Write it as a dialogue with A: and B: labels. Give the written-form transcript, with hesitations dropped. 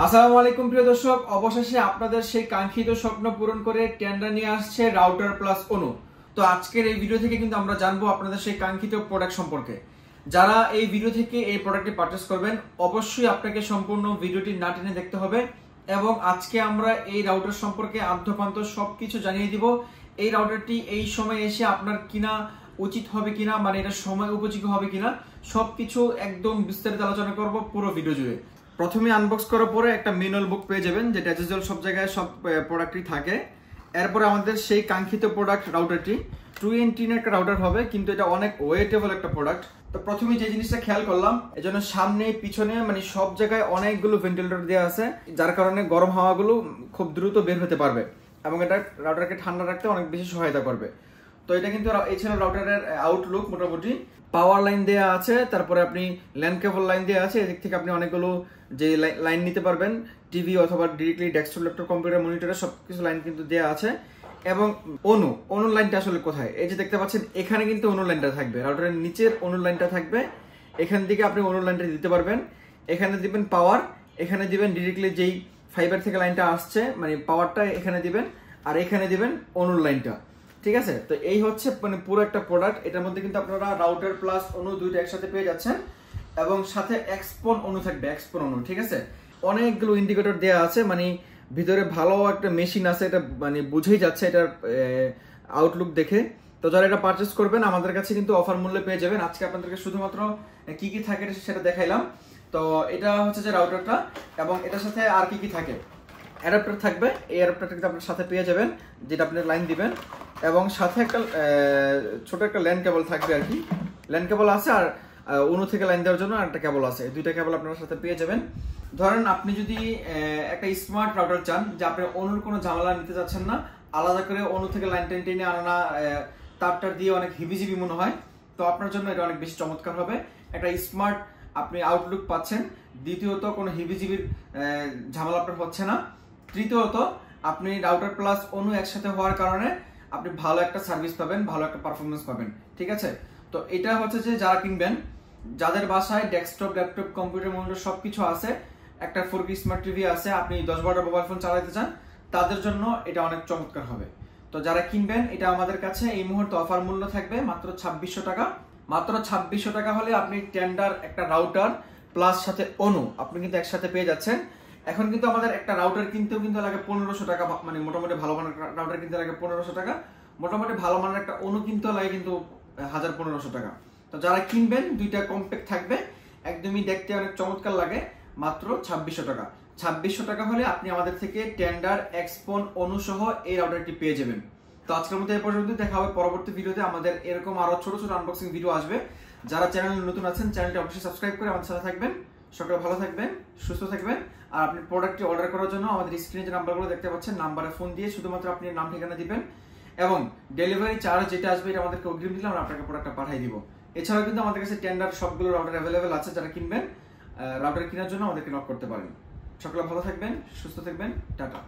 A: আসসালামু আলাইকুম প্রিয় দর্শক, অবশেষে আপনাদের সেই কাঙ্ক্ষিত স্বপ্ন পূরণ করে টেন্ডার নিয়ে আসছে রাউটার প্লাস অনু। তো আজকের এই ভিডিও থেকে কিন্তু আমরা জানবো আপনাদের সেই কাঙ্ক্ষিত প্রোডাক্ট সম্পর্কে। যারা এই ভিডিও থেকে এই প্রোডাক্টটি পারচেস করবেন, অবশ্যই আপনাকে সম্পূর্ণ ভিডিওটি না টেনে দেখতে হবে এবং আজকে আমরা এই রাউটার সম্পর্কে আদ্যপান্ত সবকিছু জানিয়ে দিব। এই রাউটারটি এই সময় এসে আপনার কিনা উচিত হবে কিনা, মানে এটা সময় উপযোগী হবে কিনা, সবকিছু একদম বিস্তারিত আলোচনা করব পুরো ভিডিও জুড়ে। প্রথমে আনবক্স করার পরে একটা ম্যানুয়াল বুক পেয়ে যাবেন, যেটা অ্যাজ ইউজুয়াল সব জায়গায় সব প্রোডাক্টই থাকে। এরপরে আমাদের সেই কাঙ্ক্ষিত প্রোডাক্ট রাউটারটি 2 একটা রাউটার হবে, কিন্তু এটা অনেক ওয়েটেবল একটা প্রোডাক্ট। তো প্রথমে যে জিনিসটা খেয়াল করলাম, এজন্য সামনে পিছনে মানে সব জায়গায় অনেকগুলো ভেন্টিলেটর দেওয়া আছে, যার কারণে গরম হাওয়াগুলো খুব দ্রুত বের হতে পারবে এবং এটা রাউটারকে ঠান্ডা রাখতে অনেক বেশি সহায়তা করবে। তো এটা কিন্তু এই ছিল রাউটারের আউটলুক। মোটামুটি পাওয়ার লাইন দেওয়া আছে, তারপরে আপনি ল্যান্ড কেবল লাইন দেওয়া আছে। এদিক থেকে আপনি অনেকগুলো যে লাইন নিতে পারবেন, টিভি অথবা ডিরেক্টলি ডেস্কটপ, ল্যাপটপ, কম্পিউটার, মনিটরে সবকিছু লাইন কিন্তু দেওয়া আছে। এবং অনু লাইনটা আসলে কোথায়, এই যে দেখতে পাচ্ছেন এখানে কিন্তু অনু লাইনটা থাকবে, রাউটারের নিচের অনু লাইনটা থাকবে। এখান থেকে আপনি অনু লাইনটা দিতে পারবেন। এখানে দিবেন পাওয়ার, এখানে দিবেন ডিরেক্টলি যেই ফাইবার থেকে লাইনটা আসছে মানে পাওয়ারটা এখানে দিবেন, আর এখানে দিবেন অনুর লাইনটা। ঠিক আছে, তো এই হচ্ছে মানে পুরো একটা প্রোডাক্ট। এটার মধ্যে কিন্তু আপনারা রাউটার প্লাস অনু দুইটা একসাথে পেয়ে যাচ্ছেন এবং সাথে এক্সপন অনু থাকবে, এক্সপন অনু। ঠিক আছে, অনেকগুলো ইন্ডিকেটর দেওয়া আছে, মানে ভিতরে ভালো একটা মেশিন আছে, এটা মানে বুঝেই যাচ্ছে এটার আউটলুক দেখে। তো যারা এটা পারচেস করবেন আমাদের কাছে কিন্তু অফার মূল্যে পেয়ে যাবেন। আজকে আপনাদেরকে শুধুমাত্র কি কি থাকে সেটা দেখাইলাম। তো এটা হচ্ছে যে রাউটারটা, এবং এটার সাথে আর কি কি থাকে, অ্যাডাপ্টার থাকবে। এই অ্যাডাপ্টারটা কিন্তু আপনার সাথে পেয়ে যাবেন, যেটা আপনি লাইন দিবেন, এবং সাথে একটা ছোট একটা ল্যান্ড কেবল থাকবে আর কি। ল্যান্ড কেবল আছে, আর অনু থেকে লাইন দেওয়ার জন্য একটা কেবল আছে। দুইটা কেবল আপনার সাথে পেয়ে যাবেন। ধরেন আপনি যদি একটা স্মার্ট রাউটার চান, যে আপনি অনুর কোনো ঝামেলা নিতে চাচ্ছেন না, আলাদা করে অনু থেকে লাইন টেনে আনা, তারটার দিয়ে অনেক হিবিজিবি মনে হয়, তো আপনার জন্য এটা অনেক বেশি চমৎকার হবে। একটা স্মার্ট আপনি আউটলুক পাচ্ছেন, দ্বিতীয়ত কোনো হিবিজিবির ঝামেলা আপনার হচ্ছে না, তৃতীয়ত আপনি রাউটার প্লাস অনু একসাথে হওয়ার কারণে আপনি ভালো একটা সার্ভিস পাবেন, ভালো একটা পারফরমেন্স পাবেন। ঠিক আছে, তো এটা হচ্ছে যে যারা কিনবেন, যাদের বাসায় ডেস্কটপ, ল্যাপটপ, কম্পিউটার, মনিটর সবকিছু আছে, একটা 4K স্মার্ট টিভি আছে, আপনি 10-12টা মোবাইল ফোন চালাতে চান, তাদের জন্য এটা অনেক চমৎকার হবে। তো যারা কিনবেন, এটা আমাদের কাছে এই মুহূর্তে অফার মূল্য থাকবে মাত্র 2600 টাকা। মাত্র 2600 টাকা হলে আপনি টেন্ডার, একটা রাউটার প্লাস সাথে অনু আপনি কিন্তু একসাথে পেয়ে যাচ্ছেন। এখন কিন্তু আমাদের একটা রাউটার কিনতেও কিন্তু লাগে 1500 টাকা, মানে মোটামুটি ভালো মানের রাউটার কিনতে লাগে 1500 টাকা, মোটামুটি ভালো মানের একটা অনু কিনতে লাগে কিন্তু 1500 টাকা। তো যারা কিনবেন, দুইটা কম্প্যাক্ট থাকবে, একদমই দেখতে অনেক চমৎকার লাগে, মাত্র 2600 টাকা। 2600 টাকা হলে আপনি আমাদের থেকে টেন্ডার, এক্সপন, অনু সহ এই রাউটারটি পেয়ে যাবেন। তো আজকের মতো এই পর্যন্ত, দেখা হবে পরবর্তী ভিডিওতে। আমাদের এরকম আরো ছোট ছোট আনবক্সিং ভিডিও আসবে। যারা চ্যানেলে নতুন আছেন, চ্যানেলটি অবশ্যই সাবস্ক্রাইব করে আমাদের সাথে থাকবেন। সকলে ভালো থাকবেন, সুস্থ থাকবেন। আর আপনি প্রোডাক্টটি অর্ডার করার জন্য আমাদের স্ক্রিনে যে নাম্বারগুলো দেখতে পাচ্ছেন, নাম্বারে ফোন দিয়ে শুধুমাত্র আপনি নাম, ঠিকানা দিবেন এবং ডেলিভারি চার্জ যেটা আসবে এটা আমাদেরকে অগ্রিম দিলে আমরা আপনাকে প্রোডাক্টটা পাঠিয়ে দিব। এছাড়াও কিন্তু আমাদের কাছে টেন্ডার সবগুলো রাউটার অ্যাভেলেবেল আছে, যারা কিনবেন রাউটার কেনার জন্য আমাদেরকে নক করতে পারেন। সকলে ভালো থাকবেন, সুস্থ থাকবেন, টাটা।